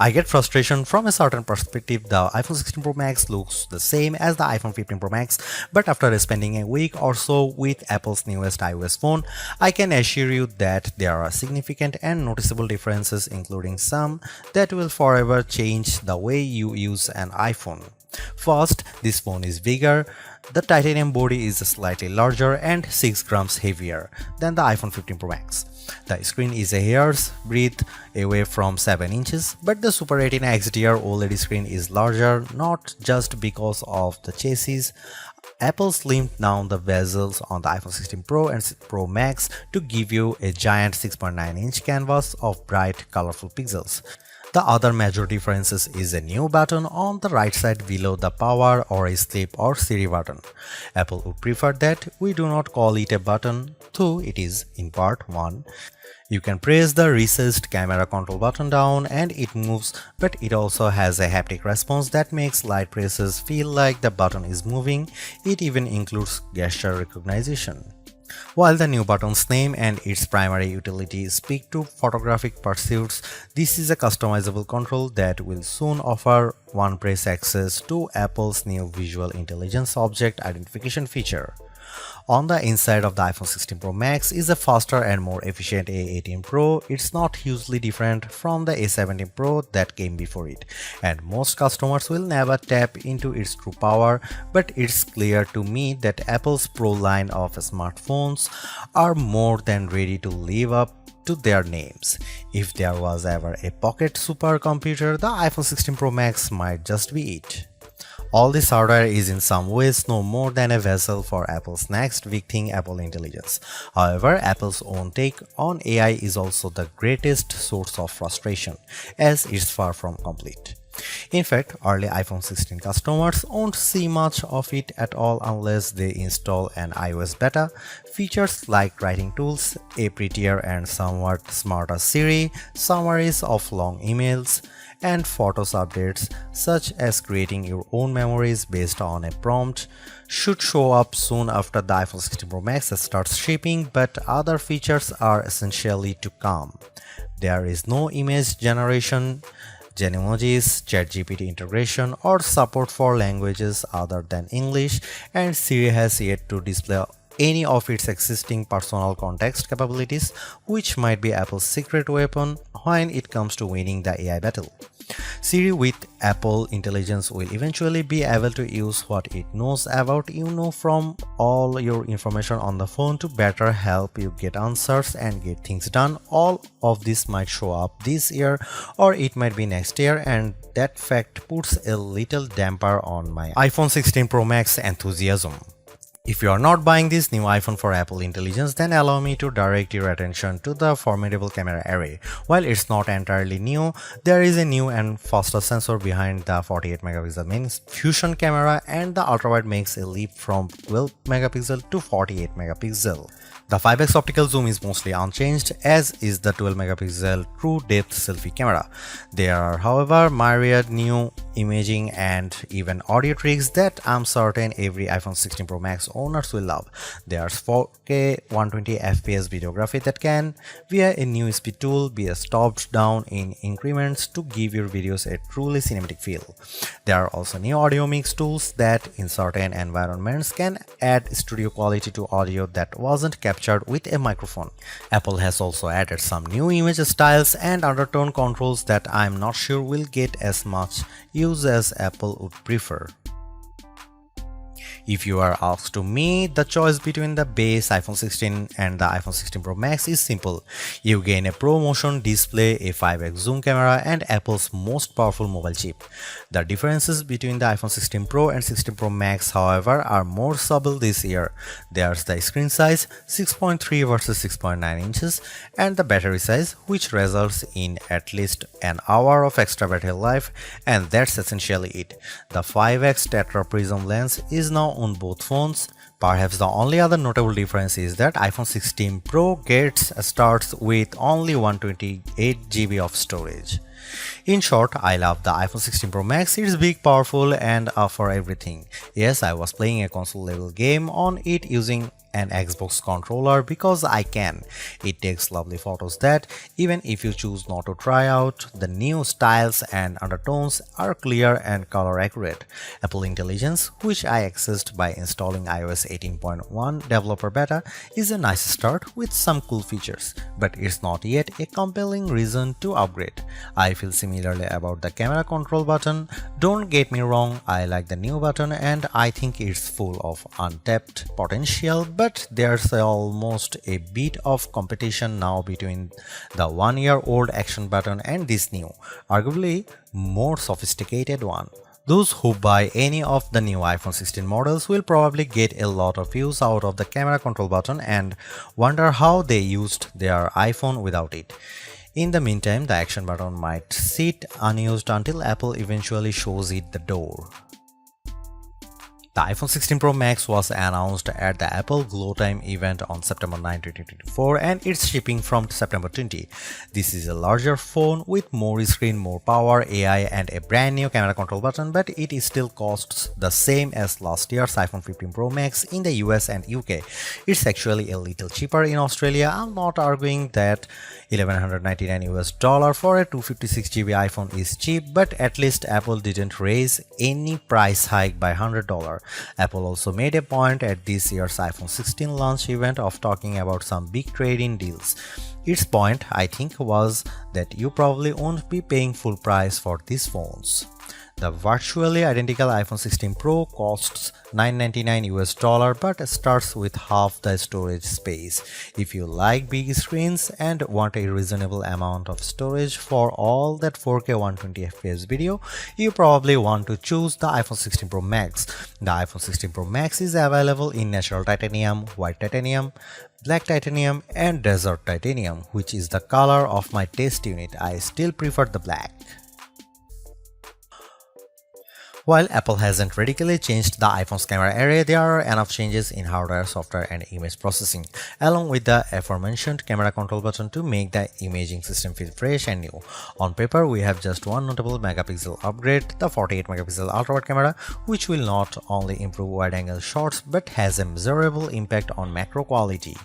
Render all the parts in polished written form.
I get frustration from a certain perspective. The iPhone 16 Pro Max looks the same as the iPhone 15 Pro Max, but after spending a week or so with Apple's newest iOS phone, I can assure you that there are significant and noticeable differences, including some that will forever change the way you use an iPhone. First, this phone is bigger. The titanium body is slightly larger and 6 grams heavier than the iPhone 15 Pro Max. The screen is a hair's breadth away from 7 inches, but the Super Retina XDR OLED screen is larger not just because of the chassis. Apple slimmed down the bezels on the iPhone 16 Pro and Pro Max to give you a giant 6.9-inch canvas of bright, colorful pixels. The other major difference is a new button on the right side below the power or sleep or Siri button. Apple would prefer that we do not call it a button, though it is in part 1. You can press the recessed camera control button down and it moves, but it also has a haptic response that makes light presses feel like the button is moving. It even includes gesture recognition. While the new button's name and its primary utility speak to photographic pursuits, this is a customizable control that will soon offer one-press access to Apple's new Visual Intelligence Object Identification feature. On the inside of the iPhone 16 Pro Max is a faster and more efficient A18 Pro. It's not hugely different from the A17 Pro that came before it, and most customers will never tap into its true power, but it's clear to me that Apple's Pro line of smartphones are more than ready to live up to their names. If there was ever a pocket supercomputer, the iPhone 16 Pro Max might just be it. All this hardware is in some ways no more than a vessel for Apple's next big thing, Apple Intelligence. However, Apple's own take on AI is also the greatest source of frustration, as it's far from complete. In fact, early iPhone 16 customers won't see much of it at all unless they install an iOS beta. Features like writing tools, a prettier and somewhat smarter Siri, summaries of long emails, and Photos updates, such as creating your own memories based on a prompt, should show up soon after the iPhone 16 Pro Max starts shipping, but other features are essentially to come. There is no image generation, Genemojis, ChatGPT integration, or support for languages other than English, and Siri has yet to display any of its existing personal context capabilities, which might be Apple's secret weapon when it comes to winning the AI battle. Siri with Apple Intelligence will eventually be able to use what it knows about you from all your information on the phone to better help you get answers and get things done. All of this might show up this year or it might be next year, and that fact puts a little damper on my iPhone 16 Pro Max enthusiasm. If you are not buying this new iPhone for Apple Intelligence, then allow me to direct your attention to the formidable camera array. While it's not entirely new, there is a new and faster sensor behind the 48 megapixel main fusion camera, and the ultrawide makes a leap from 12 megapixel to 48 megapixel. The 5x optical zoom is mostly unchanged, as is the 12 megapixel true depth selfie camera. There are, however, myriad new imaging and even audio tricks that I'm certain every iPhone 16 Pro Max owners will love. There's 4K 120fps videography that can, via a new speed tool, be stopped down in increments to give your videos a truly cinematic feel. There are also new audio mix tools that, in certain environments, can add studio quality to audio that wasn't captured with a microphone. Apple has also added some new image styles and undertone controls that I'm not sure will get as much use as Apple would prefer. If you are asked to me, the choice between the base iPhone 16 and the iPhone 16 Pro Max is simple. You gain a ProMotion display, a 5x zoom camera, and Apple's most powerful mobile chip. The differences between the iPhone 16 Pro and 16 Pro Max, however, are more subtle this year. There's the screen size, 6.3 versus 6.9 inches, and the battery size, which results in at least an hour of extra battery life, and that's essentially it. The 5x Tetra Prism lens is now on both phones. Perhaps the only other notable difference is that iPhone 16 Pro starts with only 128GB of storage. In short, I love the iPhone 16 Pro Max. It's big, powerful, and for everything. Yes, I was playing a console level game on it using an Xbox controller because I can. It takes lovely photos that, even if you choose not to try out, the new styles and undertones are clear and color accurate. Apple Intelligence, which I accessed by installing iOS 18.1 developer beta, is a nice start with some cool features, but it's not yet a compelling reason to upgrade. I feel similarly about the camera control button. Don't get me wrong, I like the new button and I think it's full of untapped potential, but there's almost a bit of competition now between the 1-year-old action button and this new, arguably more sophisticated one. Those who buy any of the new iPhone 16 models will probably get a lot of use out of the camera control button and wonder how they used their iPhone without it. In the meantime, the action button might sit unused until Apple eventually shows it the door. The iPhone 16 Pro Max was announced at the Apple Glow Time event on September 9, 2024 and it's shipping from September 20. This is a larger phone with more screen, more power, AI and a brand new camera control button, but it still costs the same as last year's iPhone 15 Pro Max in the US and UK. It's actually a little cheaper in Australia. I'm not arguing that $1,199 for a 256GB iPhone is cheap, but at least Apple didn't raise any price hike by $100. Apple also made a point at this year's iPhone 16 launch event of talking about some big trade-in deals. Its point, I think, was that you probably won't be paying full price for these phones. The virtually identical iPhone 16 Pro costs $999 but starts with half the storage space. If you like big screens and want a reasonable amount of storage for all that 4K 120fps video, you probably want to choose the iPhone 16 Pro Max. The iPhone 16 Pro Max is available in natural titanium, white titanium, black titanium and desert titanium, which is the color of my test unit. I still prefer the black. While Apple hasn't radically changed the iPhone's camera array, there are enough changes in hardware, software, and image processing, along with the aforementioned camera control button to make the imaging system feel fresh and new. On paper, we have just one notable megapixel upgrade, the 48-megapixel ultra-wide camera, which will not only improve wide-angle shots but has a measurable impact on macro quality.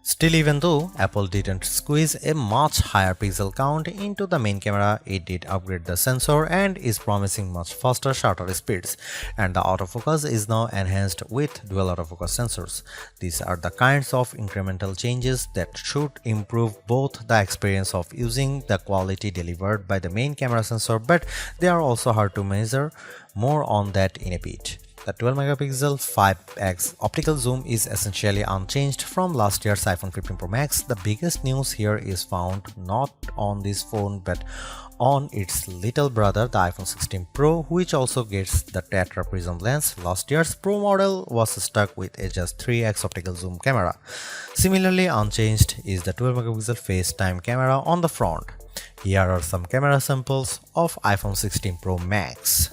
Still, even though Apple didn't squeeze a much higher pixel count into the main camera, it did upgrade the sensor and is promising much faster shutter speeds, and the autofocus is now enhanced with dual autofocus sensors. These are the kinds of incremental changes that should improve both the experience of using the quality delivered by the main camera sensor, but they are also hard to measure. More on that in a bit. The 12-megapixel 5x optical zoom is essentially unchanged from last year's iPhone 15 Pro Max. The biggest news here is found not on this phone but on its little brother, the iPhone 16 Pro, which also gets the tetra prism lens. Last year's Pro model was stuck with a just 3x optical zoom camera. Similarly unchanged is the 12-megapixel FaceTime camera on the front. Here are some camera samples of iPhone 16 Pro Max.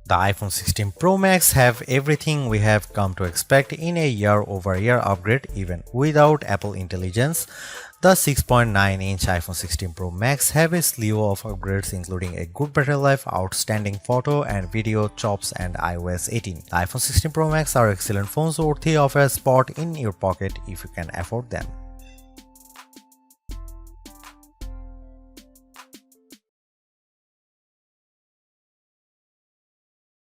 The iPhone 16 Pro Max have everything we have come to expect in a year-over-year upgrade even without Apple Intelligence. The 6.9-inch iPhone 16 Pro Max have a slew of upgrades including a good battery life, outstanding photo and video chops and iOS 18. The iPhone 16 Pro Max are excellent phones worthy of a spot in your pocket if you can afford them.